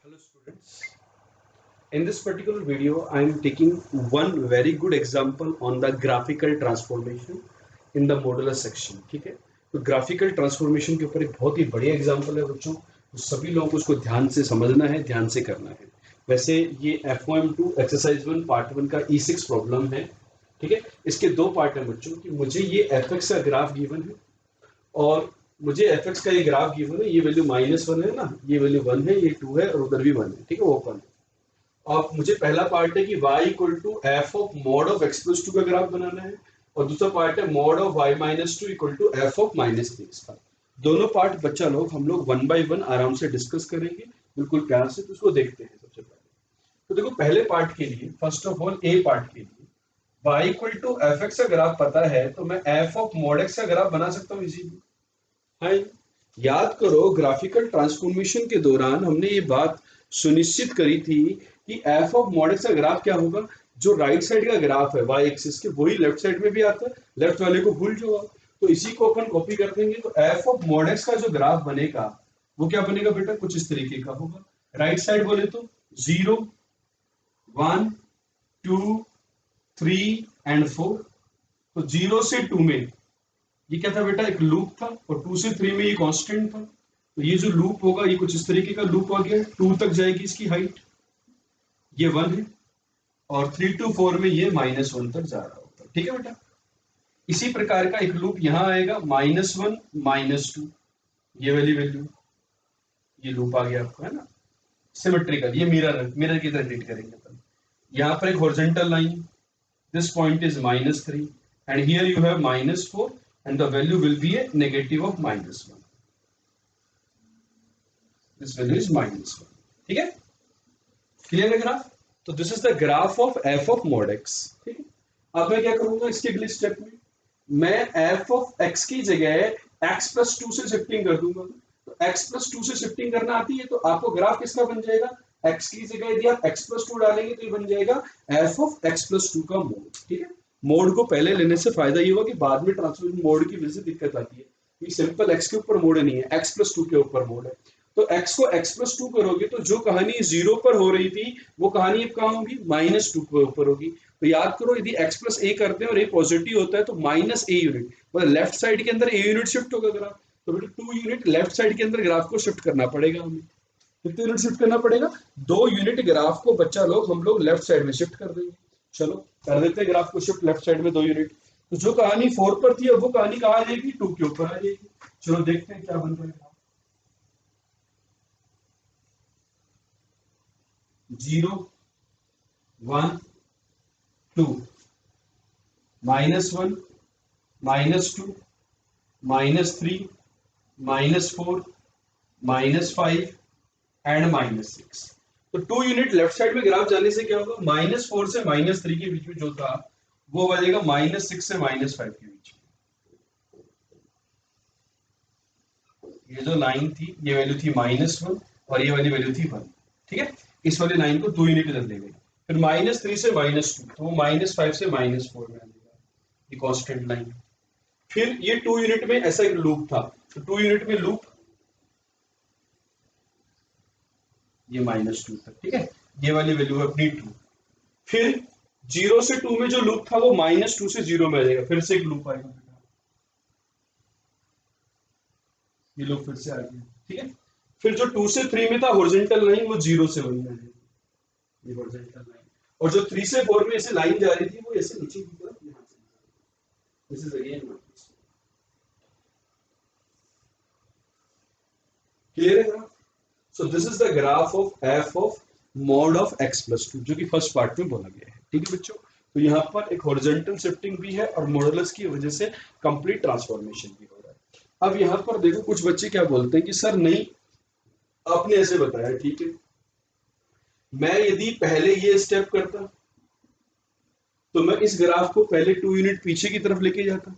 Hello students. In this particular video, I am taking one very good example on the graphical transformation in the modular section. ठीक है, तो graphical transformation के ऊपर एक बहुत ही बढ़िया एग्जाम्पल है बच्चों, तो सभी लोगों को उसको ध्यान से समझना है, ध्यान से करना है। वैसे ये FOM2 एक्सरसाइज 1 पार्ट 1 का E6 प्रॉब्लम है। ठीक है, इसके दो पार्ट हैं बच्चों कि मुझे ये fx का ग्राफ गिवन है और मुझे fx का ये ग्राफ गिवन है, ये वैल्यू -1 है ना, ये वैल्यू 1 है, ये 2 है और उधर भी 1 है। ठीक है, ओपन है। और मुझे पहला पार्ट है कि y equal to f of mod of x plus 2 का ग्राफ बनाना है और दूसरा पार्ट है mod of y minus 2 equal to f of -3 का। दोनों पार्ट बच्चा लोग हम लोग 1 बाय 1 आराम से डिस्कस करेंगे, बिल्कुल प्यार से। तो उसको देखते हैं। सबसे पहले तो देखो, पहले पार्ट के लिए first of all A part के लिए y equal to f x का ग्राफ पता है तो मैं एफ ऑफ मॉड x का ग्राफ बना सकता हूँ इजीली। हाँ, याद करो ग्राफिकल ट्रांसफॉर्मेशन के दौरान हमने ये बात सुनिश्चित करी थी कि एफ ऑफ मॉड एक्स का ग्राफ क्या होगा, जो राइट साइड का ग्राफ है वाई एक्सिस के वही लेफ्ट साइड में भी आता है, लेफ्ट वाले को भूल जाओ आप। तो इसी को अपन कॉपी कर देंगे, तो एफ ऑफ मॉड एक्स का जो ग्राफ बनेगा वो क्या बनेगा बेटा, कुछ इस तरीके का होगा। राइट साइड बोले तो 0 1 2 3 एंड 4। तो 0 से 2 में ये क्या था बेटा, एक लूप था और 2 से 3 में ये कांस्टेंट था। तो ये जो लूप होगा ये कुछ इस तरीके का लूप आ गया, 2 तक जाएगी इसकी हाइट, ये 1 है, और 3 to 4 में ये -1 तक जा रहा होगा। ठीक है बेटा, इसी प्रकार का एक लूप यहाँ आएगा, -1 -2, ये वाली वैल्यू, ये लूप आ गया आपको, है ना, सिमेट्रिकल। ये मिरर की तरह ट्रीट करेंगे अपन। यहाँ पर एक horizontal line, this point is -3 and here you have -4 and the value will be a negative of -1. This value is -1. ठीक है, क्लियर है ग्राफ। तो this is the graph of f of mod x। ठीक है, अब मैं क्या करूंगा इसके अगले स्टेप में, मैं f of x की जगह x plus 2 से शिफ्टिंग कर दूंगा। तो x plus 2 से शिफ्टिंग करना आती है तो आपको ग्राफ किसका बन जाएगा, x की जगह यदि आप x plus 2 डालेंगे तो ये बन जाएगा f of x plus 2 का मोड। ठीक है, मोड को पहले लेने से फायदा ये हुआ कि बाद में ट्रांसफॉर्मेशन मोड की वजह से दिक्कत आती है। ये सिंपल x के ऊपर मोड नहीं है, x plus 2 के ऊपर मोड है। तो x को x plus 2 करोगे तो जो कहानी 0 पर हो रही थी वो कहानी अब कहाँ होगी, -2 के ऊपर होगी। तो याद करो, यदि x plus a करते हैं और a पॉजिटिव होता है तो -a यूनिट, मतलब लेफ्ट साइड के अंदर a यूनिट शिफ्ट होगा ग्राफ। तो बेटा 2 यूनिट लेफ्ट साइड के अंदर ग्राफ को शिफ्ट करना पड़ेगा हमें। कितने यूनिट शिफ्ट करना पड़ेगा, 2 यूनिट ग्राफ को बच्चा लोग हम लोग लेफ्ट साइड में शिफ्ट कर देंगे। चलो कर देते हैं ग्राफ को शिफ्ट लेफ्ट साइड में 2 यूनिट। तो जो कहानी 4 पर थी अब वो कहानी कहाँ आ जाएगी, 2 के ऊपर आ जाएगी। चलो देखते हैं क्या बन रहा है। 0 1 2 -1 -2 -3 -4 -5 एंड -6। तो 2 यूनिट लेफ्ट साइड में ग्राफ जाने से क्या होगा, -4 से -3 के बीच में जो था वो बनेगा -6 से -5 के बीच में। ये जो लाइन थी ये वैल्यू थी -1 और ये वाली वैल्यू थी 1। ठीक है, इस वाली लाइन को 2 यूनिट इधर ले गए, फिर -3 से -2 तो वो -5 से -4 में आ जाएगा, ये कांस्टेंट लाइन। फिर ये 2 यूनिट में ऐसा एक लूप था, तो 2 यूनिट में लूप ये -2 तक। ठीक है, ये वाली वैल्यू है अपनी 2। फिर 0 से 2 में जो लूप था वो -2 से 0 में आ जाएगा, फिर से एक लूप आएगा, ये लूप फिर से आ गया। ठीक है, फिर जो 2 से 3 में था हॉरिजॉन्टल लाइन वो 0 से 1 में आ जाएगी, ये हॉरिजॉन्टल लाइन। और जो 3 से 4 में ऐसे लाइन जा रही थी वो ऐसे नीचे की तरफ यहाँ से, दिस इज अगेन क्लियर है graph. So this is the graph of f of mod of x plus 2 जो कि फर्स्ट पार्ट में बोला गया है। ठीक है बच्चों, तो यहाँ पर एक हॉरिजॉन्टल शिफ्टिंग भी है और मॉडुलस की वजह से कंप्लीट ट्रांसफॉर्मेशन भी हो रहा है। अब यहाँ पर देखो कुछ बच्चे क्या बोलते हैं कि सर नहीं, आपने ऐसे बताया, ठीक है, मैं यदि पहले ये स्टेप करता तो मैं इस ग्राफ को पहले 2 यूनिट पीछे की तरफ लेके जाता।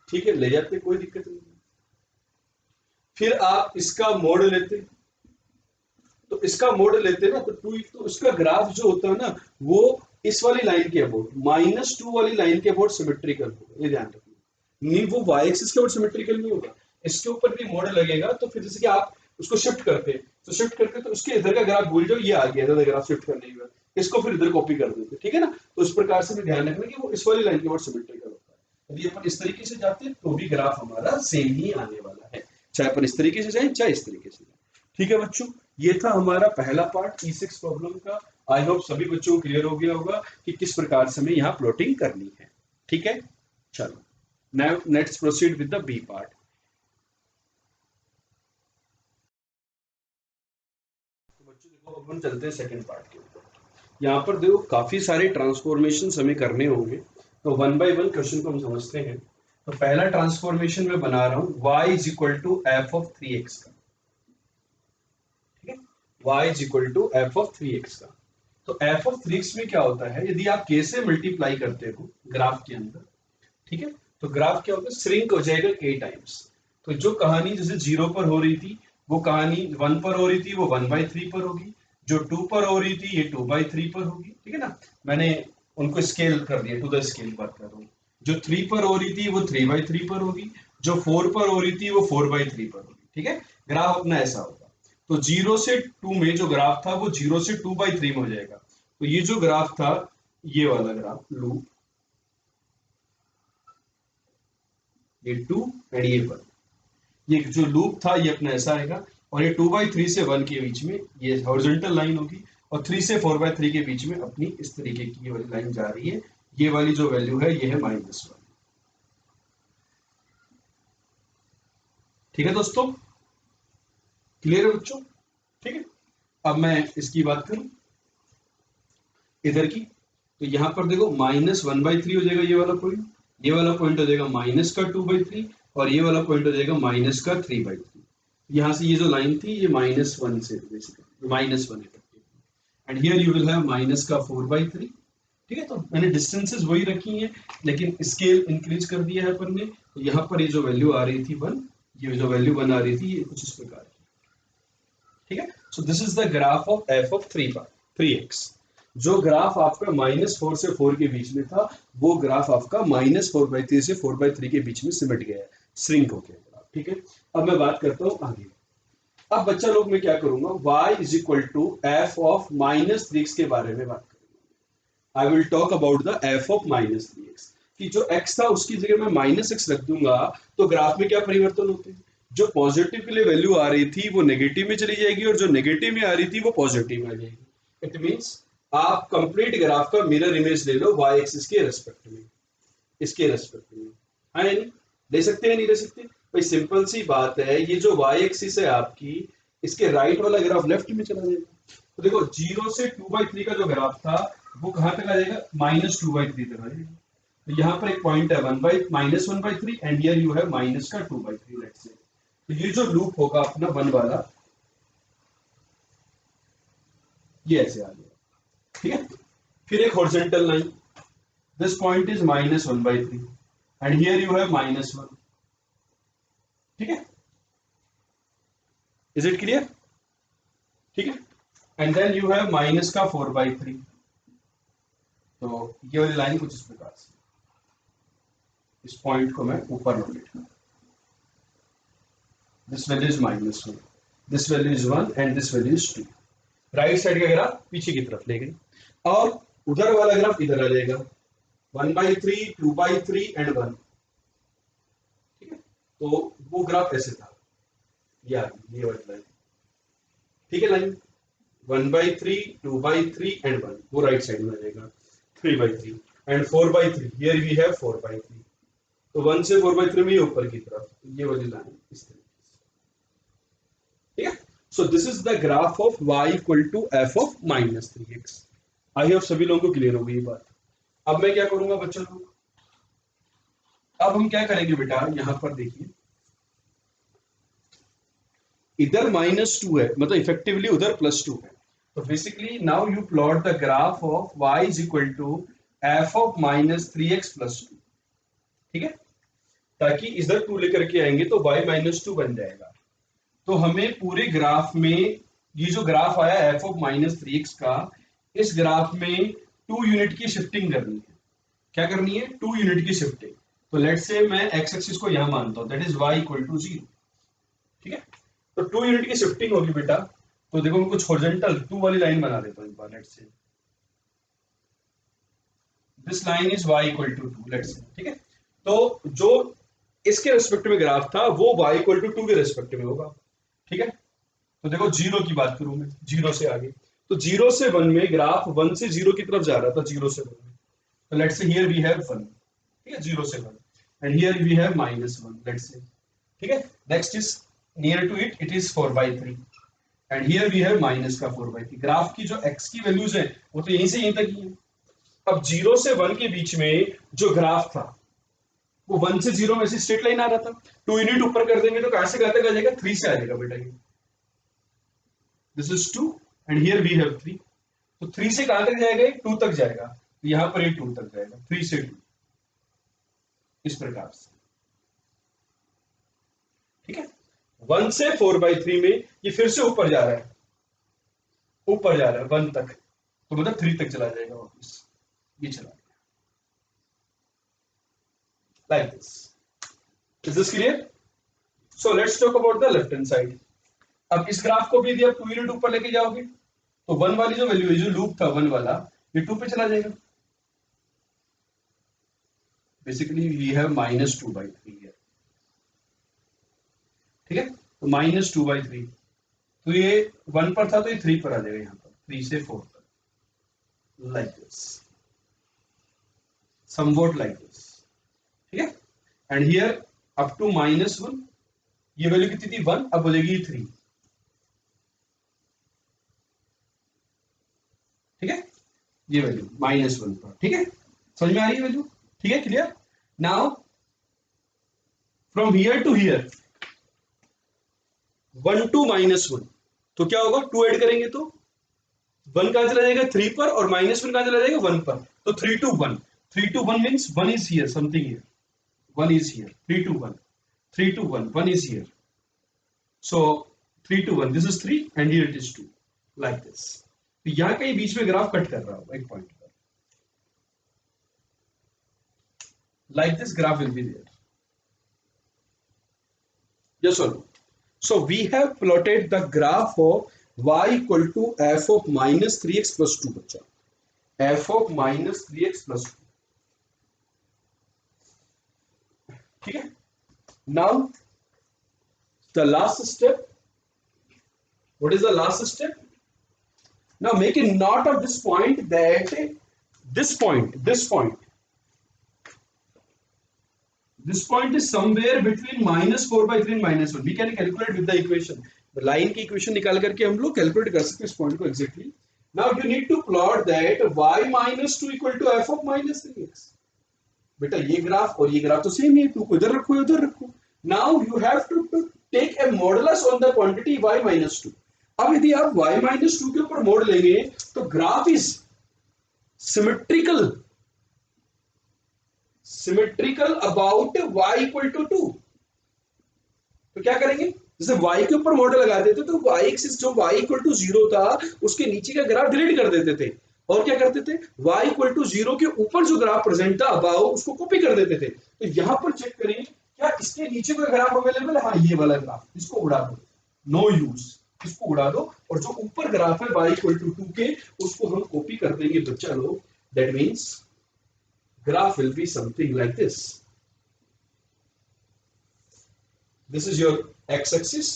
ठीक है, ले जाते, कोई दिक्कत नहीं। फिर आप इसका मोड लेते, तो इसका मोड लेते ना तो 2 तो उसका ग्राफ जो होता है ना वो इस वाली लाइन के अबाउट -2 वाली लाइन के अबाउट सिमेट्रिकल होगा, ये ध्यान रखना। नहीं, वो y एक्सिस के अबाउट सिमेट्रिकल नहीं होगा, इसके ऊपर भी मोड लगेगा। तो फिर जैसे कि आप उसको शिफ्ट करते हैं, तो शिफ्ट करते तो उसके इधर का ग्राफ भूल जाओ, ये आ गया इधर ग्राफ शिफ्ट करने के बाद, इसको फिर इधर कॉपी कर देते, ठीक है ना। तो इस प्रकार से भी ध्यान रखना कि वो इस वाली लाइन के ऊपर सिमेट्रिकल होता है। यदि अपन इस तरीके से जाते हैं तो भी ग्राफ हमारा सेम ही आने वाला है, चाहे अपन इस तरीके से जाए चाहे इस तरीके से जाए। ठीक है बच्चों, ये था हमारा पहला पार्ट E6 प्रॉब्लम का। आई होप सभी बच्चों को क्लियर हो गया होगा कि किस प्रकार से हमें यहाँ प्लॉटिंग करनी है। ठीक है, चलो now let's proceed with the B part. तो बच्चों देखो, अब हम चलते हैं सेकंड पार्ट के ऊपर। यहाँ पर देखो काफी सारे ट्रांसफॉर्मेशन हमें करने होंगे, तो वन बाय वन क्वेश्चन को हम समझते हैं। तो पहला ट्रांसफॉर्मेशन मैं बना रहा हूँ y is equal to f of 3x का, ठीक है, y is equal to f of 3x का। तो एफ ऑफ 3x में क्या होता है, यदि आप k से मल्टीप्लाई करते हो ग्राफ के अंदर, ठीक है, तो ग्राफ क्या होगा, श्रिंक हो जाएगा k टाइम्स। तो जो कहानी जैसे 0 पर हो रही थी, वो कहानी 1 पर हो रही थी, वो 1/3 पर होगी। जो 2 पर हो रही थी, ये 2/3 पर होगी, ठीक है ना। मैंने उनको स्केल कर दिया, टू द स्केल बात कर रहा हूँ। जो 3 पर हो रही थी वो 3/3 पर होगी, जो 4 पर हो रही थी वो 4/3 पर होगी, ठीक है। ग्राफ अपना ऐसा होगा। तो 0 से 2 में जो ग्राफ था वो 0 से 2/3 में हो जाएगा। तो ये जो ग्राफ था, ये वाला ग्राफ लूप, ये 2 एंड ये 1, ये जो लूप था ये अपना ऐसा आएगा। और ये 2/3 से 1 के बीच में ये हॉरिजॉन्टल लाइन होगी, और 3 से 4/3 के बीच में अपनी इस तरीके की ये वाली लाइन जा रही है। ये वाली जो वैल्यू है ये है -1। ठीक है दोस्तों, क्लियर है बच्चों, ठीक है। अब मैं इसकी बात करूं इधर की, तो यहां पर देखो -1/3 हो जाएगा ये वाला पॉइंट, ये वाला पॉइंट हो जाएगा माइनस का 2/3, और ये वाला पॉइंट हो जाएगा माइनस का 3/3। यहाँ से ये जो लाइन थी ये -1 से basically -1 effective, and here you will have minus का 4/3। ठीक है, तो मैंने डिस्टेंसेस वही रखी हैं, लेकिन स्केल इंक्रीज कर दिया है अपन ने। तो यहाँ पर ये जो वैल्यू आ रही थी 1, ये जो वैल्यू 1 आ रही थी, ये कुछ इस प्रकार की, ठीक है। So this is the graph of F of 3x। जो ग्राफ आपका -4 से 4 के बीच में था, वो ग्राफ आपका -4/3 से 4/3 के बीच में सिमट गया है, श्रिंक हो गया ग्राफ, ठीक है। अब मैं बात करता हूँ आगे। अब बच्चा लोग मैं क्या करूंगा, y is equal to f of -3x के बारे में बात करूंगा। I will talk about the f of -3x, कि जो x था उसकी जगह मैं -x रख दूंगा, तो ग्राफ में क्या परिवर्तन होते हैं, जो पॉजिटिव के लिए वैल्यू आ रही थी वो नेगेटिव में चली जाएगी, और जो नेगेटिव में आ रही थी वो पॉजिटिव में आ जाएगी। इट मींस आप कंप्लीट ग्राफ का मिरर इमेज ले लो y एक्सिस के रेस्पेक्ट में, इसके रेस्पेक्ट में, हाँ या नहीं, ले सकते हैं नहीं ले सकते भाई, सिंपल सी बात है। ये जो y एक्सिस है आपकी, इसके राइट वाला ग्राफ लेफ्ट में चला जाएगा। तो देखो 0 से 2/3 का जो ग्राफ था वो कहां तक आ जाएगा, -2/3 तक आ जाएगा। तो यहाँ पर एक पॉइंट है -1/3, and here you have minus का 2/3, लेट्स से। तो ये जो लूप होगा अपना 1 वाला, ये ऐसे आ जाएगा, ठीक है। फिर एक horizontal line, this point is -1/3, and here you have -1, ठीक है। इज इट क्लियर, ठीक है। And then you have minus का 4/3। तो ये वाली लाइन कुछ इस प्रकार से, इस पॉइंट को मैं ऊपर रोटेट करूं, this value is -1, this value is 1, and this value is 2। Right side का ग्राफ पीछे की तरफ ले गए, और उधर वाला ग्राफ इधर आ जाएगा, 1/3, 2/3 एंड 1, ठीक है। तो वो ग्राफ ऐसे था, ये वाली लाइन, ठीक है। लाइन 1/3, 2/3 एंड 1, वो राइट साइड में आ जाएगा, 3/3 एंड 4/3, हियर वी हैव 4/3। तो 1 से 4/3 में ये ऊपर की तरफ, ये वाली लाइन इस तरीके से, ठीक है। So this is the graph of y equal to f of -3x। I hope सभी लोगों को क्लियर हो गई बात। अब मैं क्या करूंगा बच्चों लोग, अब हम क्या करेंगे बेटा, यहां पर देखिए, इधर -2 है, मतलब इफेक्टिवली उधर +2 है। तो basically now you plot the graph of y is equal to f of -3x + 2, ठीक है। ताकि इधर 2 लेकर के आएंगे तो y -2 बन जाएगा। तो हमें पूरे ग्राफ में, ये जो ग्राफ आया एफ ऑफ -3x का, इस ग्राफ में 2 यूनिट की शिफ्टिंग करनी है। क्या करनी है, 2 यूनिट की शिफ्टिंग। तो लेट से मैं x एक्सिस को यहां मानता हूं, that is y equal to 0, ठीक है। तो 2 यूनिट की शिफ्टिंग होगी बेटा, तो देखो मैं कुछ हॉरिजॉन्टल 2 वाली लाइन बना देता हूं एक बार, let's say this line is y equal to 2, let's say, ठीक है। तो जो इसके रेस्पेक्ट में ग्राफ था वो y इक्वल टू 2 के रेस्पेक्ट में होगा, ठीक है। तो देखो जीरो की बात करूं मैं, जीरो से आगे, तो जीरो से वन में ग्राफ वन से जीरो की तरफ जा रहा था, जीरो से वन में। तो let's say here we have one, ठीक है, जीरो से one, and here we have minus one, let's say, ठीक है। Next is near to it, it is 4/3, and here we have minus का 4/3। ग्राफ की जो x की वैल्यूज है वो तो यहीं से यहीं तक ही है। अब जीरो से वन के बीच में जो ग्राफ था वो वन से जीरो में से स्ट्रेट लाइन आ रहा था, 2 यूनिट ऊपर कर देंगे तो कहां से कहां तक आ जाएगा, 3 से आ जाएगा बेटा ये। This is 2 and here we have 3, तो 3 से कहां तक जाएगा, 2 तक जाएगा, तो यहां पर ये 2 तक जाएगा, 3 से 2, इस प्रकार से, ठीक है। 1 से 4/3 में ये फिर से ऊपर जा रहा है, ऊपर जा रहा है 1 तक, तो मतलब 3 तक चला जाएगा वापस, ये चला गया, like this. Is this clear? So let's talk about the left hand side. अब इस ग्राफ को भी यदि आप 2 यूनिट ऊपर लेके जाओगे तो वन वाली जो वैल्यू है, जो लूप था वन वाला, ये 2 पे चला जाएगा। बेसिकली वी हैव -2/3 है, ठीक है। तो -2/3, तो ये 1 पर था तो ये 3 पर आ जाएगा, यहाँ पर 3 से 4 पर, like this, somewhat like this, ठीक है। एंड हियर अप टू -1, ये वैल्यू कितनी थी 1, अब हो जाएगी 3, ठीक है। ये वैल्यू -1 पर, ठीक है, समझ में आ रही है वैल्यू, ठीक है, clear. Now from here to here 1 to -1, तो क्या होगा, 2 ऐड करेंगे तो 1 कहां चला जाएगा 3 पर, और -1 कहां चला जाएगा 1 पर, तो 3 to 1, 3 to 1 means 1 is here, something here, 1 is here, 3 to 1, 3 to 1, 1 is here, so 3 to 1, this is 3 and here it is 2, like this। तो यहां कहीं बीच में ग्राफ कट कर रहा होगा एक पॉइंट पर, like this graph will be there, yes or no? So we have plotted the graph of y equal to f of -3x plus 2, बच्चा, f of -3x plus 2, ठीक है। Now the last step, what is the last step? Now make a note of this point, that this point is somewhere between -4/3 and -1, we can calculate with the equation, line की equation निकाल करके हम लोग calculate कर सकते हैं इस point को exactly. Now you need to plot that y -2 equal to f of -3x। बेटा ये ग्राफ और ये ग्राफ तो सेम ही है, 2 को इधर रखो उधर रखो। Now you have to take a modulus on the quantity y -2। अब यदि आप y -2 के ऊपर मोड लेंगे तो graph is symmetrical about y equal to 2। तो क्या करेंगे, जैसे y के ऊपर मॉडल लगा देते तो y एक्सिस जो y इक्वल टू 0 था उसके नीचे का ग्राफ डिलीट कर देते थे, और क्या करते थे, y इक्वल टू 0 के ऊपर जो ग्राफ प्रेजेंट था अबाउ उसको कॉपी कर देते थे। तो यहां पर चेक करें क्या इसके नीचे कोई ग्राफ अवेलेबल है, हाँ ये वाला ग्राफ, इसको उड़ा दो, नो यूज, इसको उड़ा दो, और जो ऊपर ग्राफ है y इक्वल टू 2 के उसको हम कॉपी कर देंगे बच्चा लोग। That means graph will be something like this. This is your x-axis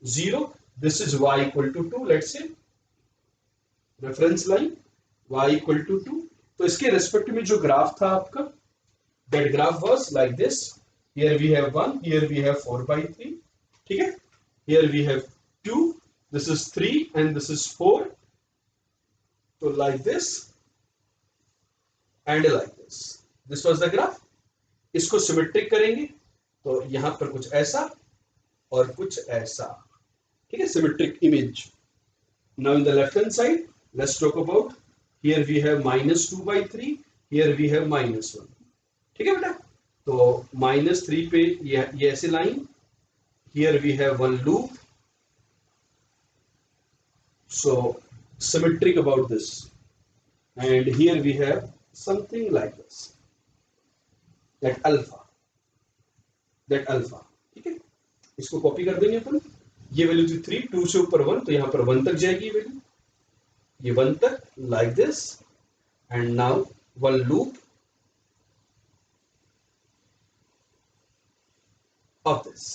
0, this is y equal to 2, let's say reference line y equal to 2। तो इसके रेस्पेक्ट में जो ग्राफ था आपका, that graph was like this, here we have 1, here we have 4/3, ठीक है, here we have 2, this is 3 and this is 4, so like this and like this, this was the graph। इसको symmetric करेंगे तो यहां पर कुछ ऐसा और कुछ ऐसा, ठीक है, symmetric image. Now in the left hand side let's talk about, here we have -2/3, here we have -1, ठीक है बेटा। तो -3 पे ये ऐसे line, here we have one loop, so symmetric about this, and here we have something like this, that alpha, ठीक है। इसको कॉपी कर देंगे अपन, ये वैल्यू थी 3, 2 से ऊपर 1, तो यहां पर 1 तक जाएगी वैल्यू, ये 1 तक, like this, and now one loop of this.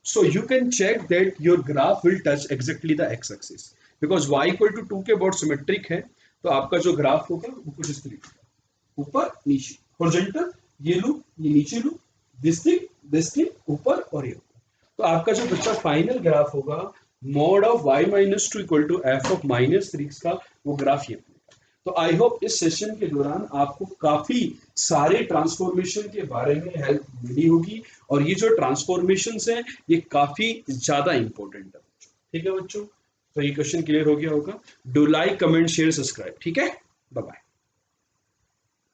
So you can check that your graph will touch exactly the x-axis because y equal to 2 के बहुत सिमेट्रिक है, तो आपका जो ग्राफ होगा वो कुछ इस तरीके का, ऊपर नीचे हॉरिजॉन्टल, ये लूप, ये नीचे लूप, दिस थिंग ऊपर और ये ऊपर। तो आपका जो बच्चा फाइनल ग्राफ होगा mod of y minus two equal to f of minus 3 का, वो ग्राफ ये बनेगा। तो आई होप इस सेशन के दौरान आपको काफी सारे ट्रांसफॉर्मेशन के बारे में हेल्प मिली होगी, और ये जो ट्रांसफॉर्मेशंस हैं ये काफी ज्यादा इंपॉर्टेंट है बच्चों। ठीक है बच्चों, तो ये क्वेश्चन क्लियर हो गया होगा। Do like, comment, share, subscribe. ठीक है, बाय बाय।